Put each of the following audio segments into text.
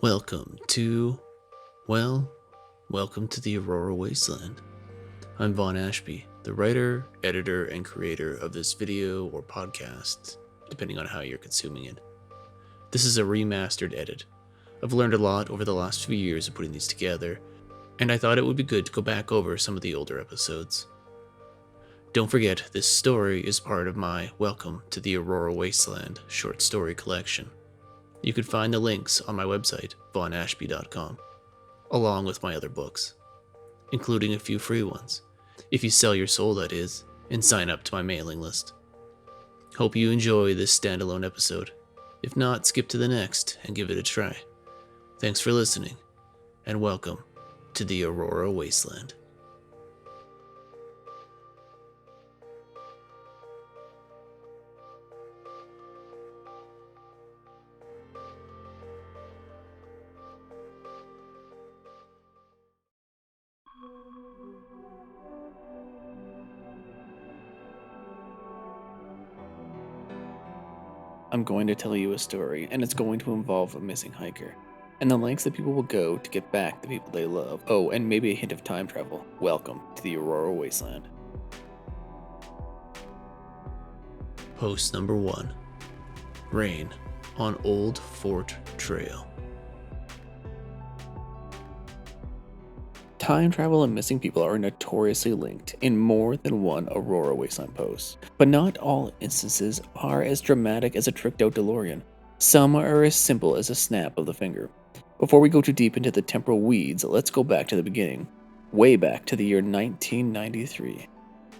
Welcome to, welcome to the Aurora Wasteland. I'm Vaughn Ashby, the writer, editor, and creator of this video or podcast, depending on how you're consuming it. This is a remastered edit. I've learned a lot over the last few years of putting these together, and I thought it would be good to go back over some of the older episodes. Don't forget, this story is part of my Welcome to the Aurora Wasteland short story collection. You can find the links on my website, vaughnashby.com, along with my other books, including a few free ones, if you sell your soul, that is, and sign up to my mailing list. Hope you enjoy this standalone episode. If not, skip to the next and give it a try. Thanks for listening, and welcome to the Aurora Wasteland. I'm going to tell you a story, and it's going to involve a missing hiker, and the lengths that people will go to get back the people they love. Oh, and maybe a hint of time travel. Welcome to the Aurora Wasteland. Post number 1. Rain on Old Fort Trail. Time travel and missing people are notoriously linked in more than one Aurora Wasteland post, but not all instances are as dramatic as a tricked out DeLorean. Some are as simple as a snap of the finger. Before we go too deep into the temporal weeds, let's go back to the beginning, way back to the year 1993.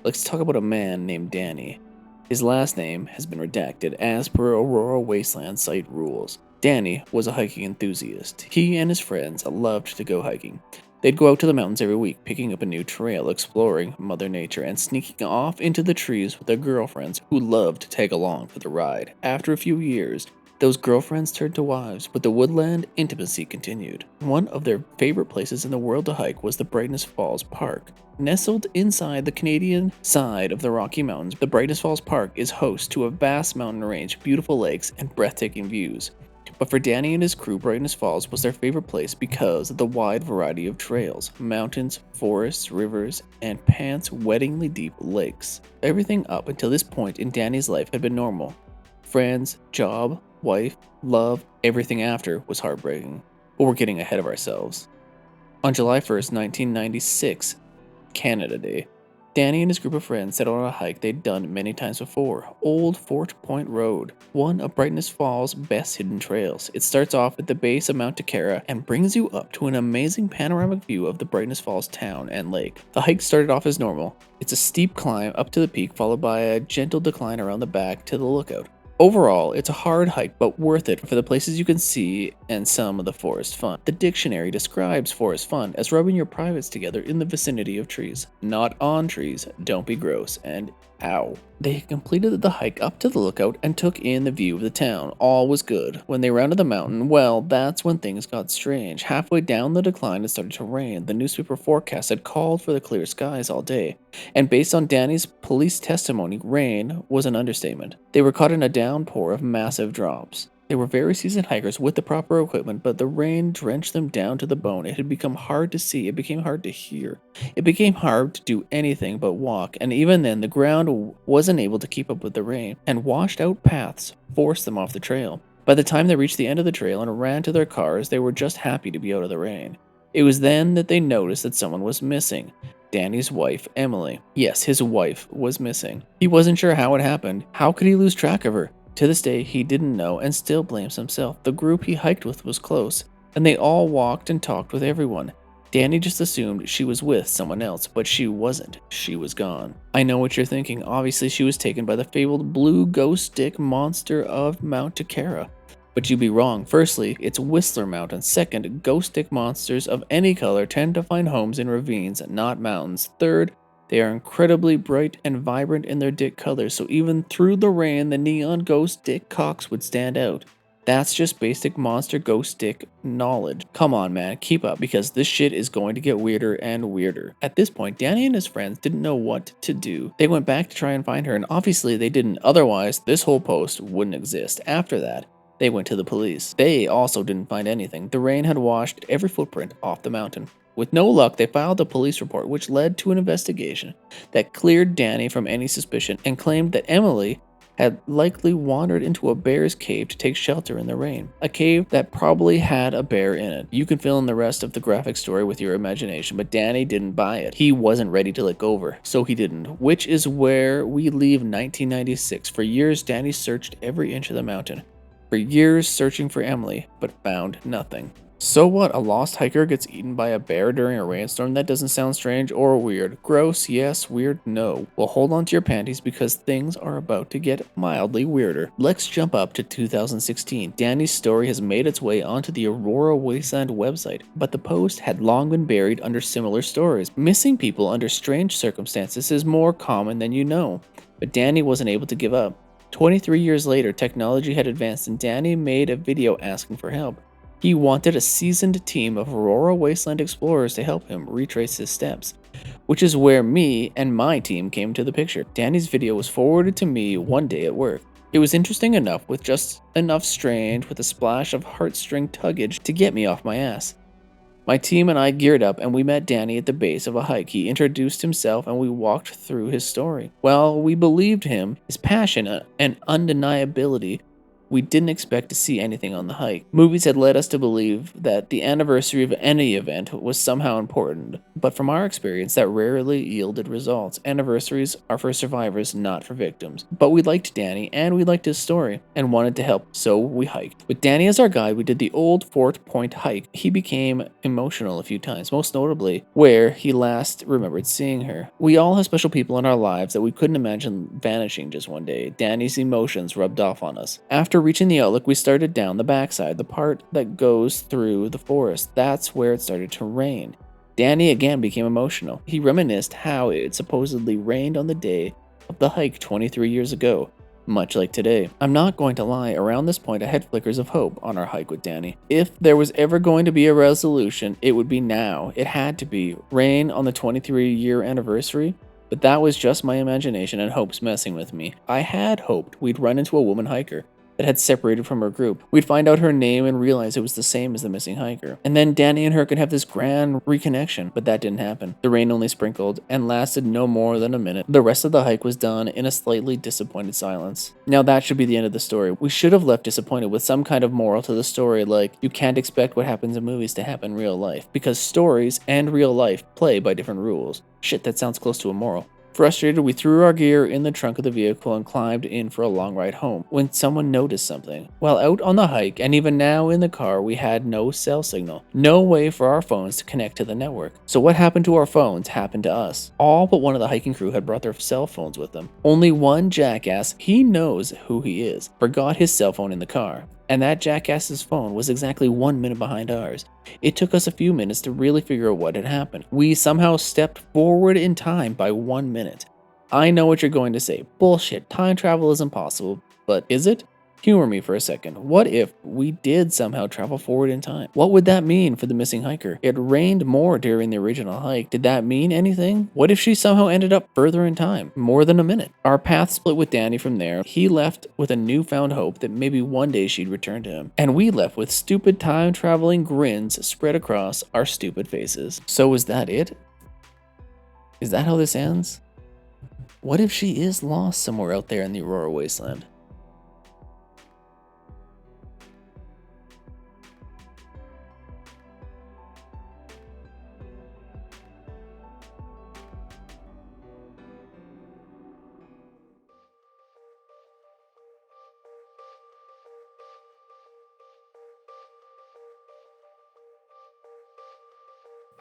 Let's talk about a man named Danny. His last name has been redacted as per Aurora Wasteland site rules. Danny was a hiking enthusiast. He and his friends loved to go hiking. They'd go out to the mountains every week, picking up a new trail, exploring Mother Nature, and sneaking off into the trees with their girlfriends who loved to tag along for the ride. After a few years, those girlfriends turned to wives, but the woodland intimacy continued. One of their favorite places in the world to hike was the Brightness Falls Park. Nestled inside the Canadian side of the Rocky Mountains, the Brightness Falls Park is host to a vast mountain range, beautiful lakes, and breathtaking views. But for Danny and his crew, Brightness Falls was their favorite place because of the wide variety of trails, mountains, forests, rivers, and pants-wettingly deep lakes. Everything up until this point in Danny's life had been normal. Friends, job, wife, love, everything after was heartbreaking. But we're getting ahead of ourselves. On July 1st, 1996, Canada Day, Danny and his group of friends set out on a hike they'd done many times before, Old Fort Point Road, one of Brightness Falls' best hidden trails. It starts off at the base of Mount Takara and brings you up to an amazing panoramic view of the Brightness Falls town and lake. The hike started off as normal. It's a steep climb up to the peak followed by a gentle decline around the back to the lookout. Overall, it's a hard hike, but worth it for the places you can see and some of the forest fun. The dictionary describes forest fun as rubbing your privates together in the vicinity of trees. Not on trees, don't be gross, and ow. They completed the hike up to the lookout and took in the view of the town. All was good. When they rounded the mountain, well, that's when things got strange. Halfway down the decline, it started to rain. The newspaper forecast had called for the clear skies all day, and based on Danny's police testimony, rain was an understatement. They were caught in a downpour of massive drops. They were very seasoned hikers with the proper equipment, but the rain drenched them down to the bone. It had become hard to see. It became hard to hear. It became hard to do anything but walk, and even then, the ground wasn't able to keep up with the rain, and washed out paths forced them off the trail. By the time they reached the end of the trail and ran to their cars, they were just happy to be out of the rain. It was then that they noticed that someone was missing. Danny's wife, Emily. Yes, his wife was missing. He wasn't sure how it happened. How could he lose track of her? To this day, he didn't know and still blames himself. The group he hiked with was close, and they all walked and talked with everyone. Danny just assumed she was with someone else, but she wasn't. She was gone. I know what you're thinking. Obviously, she was taken by the fabled blue ghost stick monster of Mount Takara. But you'd be wrong. Firstly, it's Whistler Mountain. Second, ghost stick monsters of any color tend to find homes in ravines, not mountains. Third, they are incredibly bright and vibrant in their dick colors, so even through the rain, the neon ghost dick cocks would stand out. That's just basic monster ghost stick knowledge. Come on, man, keep up, because this shit is going to get weirder and weirder. At this point, Danny and his friends didn't know what to do. They went back to try and find her, and obviously they didn't. Otherwise, this whole post wouldn't exist. After that, They went to the police. They also didn't find anything. The rain had washed every footprint off the mountain. With no luck, they filed a police report, which led to an investigation that cleared Danny from any suspicion and claimed that Emily had likely wandered into a bear's cave to take shelter in the rain. A cave that probably had a bear in it. You can fill in the rest of the graphic story with your imagination, but Danny didn't buy it. He wasn't ready to let go of her, so he didn't. Which is where we leave 1996. For years, Danny searched every inch of the mountain. For years searching for Emily, but found nothing. So what? A lost hiker gets eaten by a bear during a rainstorm? That doesn't sound strange or weird. Gross, yes. Weird, no. Well, hold on to your panties because things are about to get mildly weirder. Let's jump up to 2016. Danny's story has made its way onto the Aurora Wasteland website, but the post had long been buried under similar stories. Missing people under strange circumstances is more common than you know, but Danny wasn't able to give up. 23 years later, technology had advanced and Danny made a video asking for help. He wanted a seasoned team of Aurora Wasteland explorers to help him retrace his steps, which is where me and my team came to the picture. Danny's video was forwarded to me one day at work. It was interesting enough, with just enough strange with a splash of heartstring tuggage to get me off my ass. My team and I geared up and we met Danny at the base of a hike. He introduced himself and we walked through his story. While we believed him, his passion and undeniability, we didn't expect to see anything on the hike. Movies had led us to believe that the anniversary of any event was somehow important, but from our experience, that rarely yielded results. Anniversaries are for survivors, not for victims. But we liked Danny, and we liked his story, and wanted to help, so we hiked. With Danny as our guide, we did the old Fort Point hike. He became emotional a few times, most notably where he last remembered seeing her. We all have special people in our lives that we couldn't imagine vanishing just one day. Danny's emotions rubbed off on us. After reaching the outlook, we started down the backside, the part that goes through the forest. That's where it started to rain. Danny again became emotional. He reminisced how it supposedly rained on the day of the hike 23 years ago, much like today. I'm not going to lie, around this point I had flickers of hope on our hike with Danny. If there was ever going to be a resolution, it would be now. It had to be. Rain on the 23-year anniversary? But that was just my imagination and hopes messing with me. I had hoped we'd run into a woman hiker that had separated from her group. We'd find out her name and realize it was the same as the missing hiker. And then Danny and her could have this grand reconnection, but that didn't happen. The rain only sprinkled and lasted no more than a minute. The rest of the hike was done in a slightly disappointed silence. Now that should be the end of the story. We should have left disappointed with some kind of moral to the story, like you can't expect what happens in movies to happen in real life, because stories and real life play by different rules. Shit, that sounds close to a moral. Frustrated, we threw our gear in the trunk of the vehicle and climbed in for a long ride home when someone noticed something. While out on the hike, and even now in the car, we had no cell signal. No way for our phones to connect to the network. So what happened to our phones happened to us. All but one of the hiking crew had brought their cell phones with them. Only one jackass, he knows who he is, forgot his cell phone in the car. And that jackass's phone was exactly 1 minute behind ours. It took us a few minutes to really figure out what had happened. We somehow stepped forward in time by 1 minute. I know what you're going to say. Bullshit, time travel is impossible. But is it? Humor me for a second. What if we did somehow travel forward in time? What would that mean for the missing hiker? It rained more during the original hike. Did that mean anything? What if she somehow ended up further in time? More than a minute. Our path split with Danny from there. He left with a newfound hope that maybe one day she'd return to him. And we left with stupid time traveling grins spread across our stupid faces. So is that it? Is that how this ends? What if she is lost somewhere out there in the Aurora Wasteland?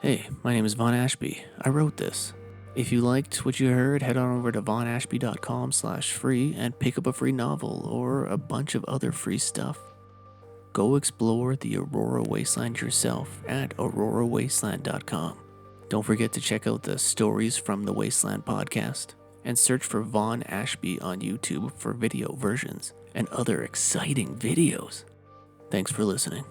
Hey, my name is Vaughn Ashby. I wrote this. If you liked what you heard, head on over to vaughnashby.com/free and pick up a free novel or a bunch of other free stuff. Go explore the Aurora Wasteland yourself at aurorawasteland.com. Don't forget to check out the Stories from the Wasteland podcast and search for Vaughn Ashby on YouTube for video versions and other exciting videos. Thanks for listening.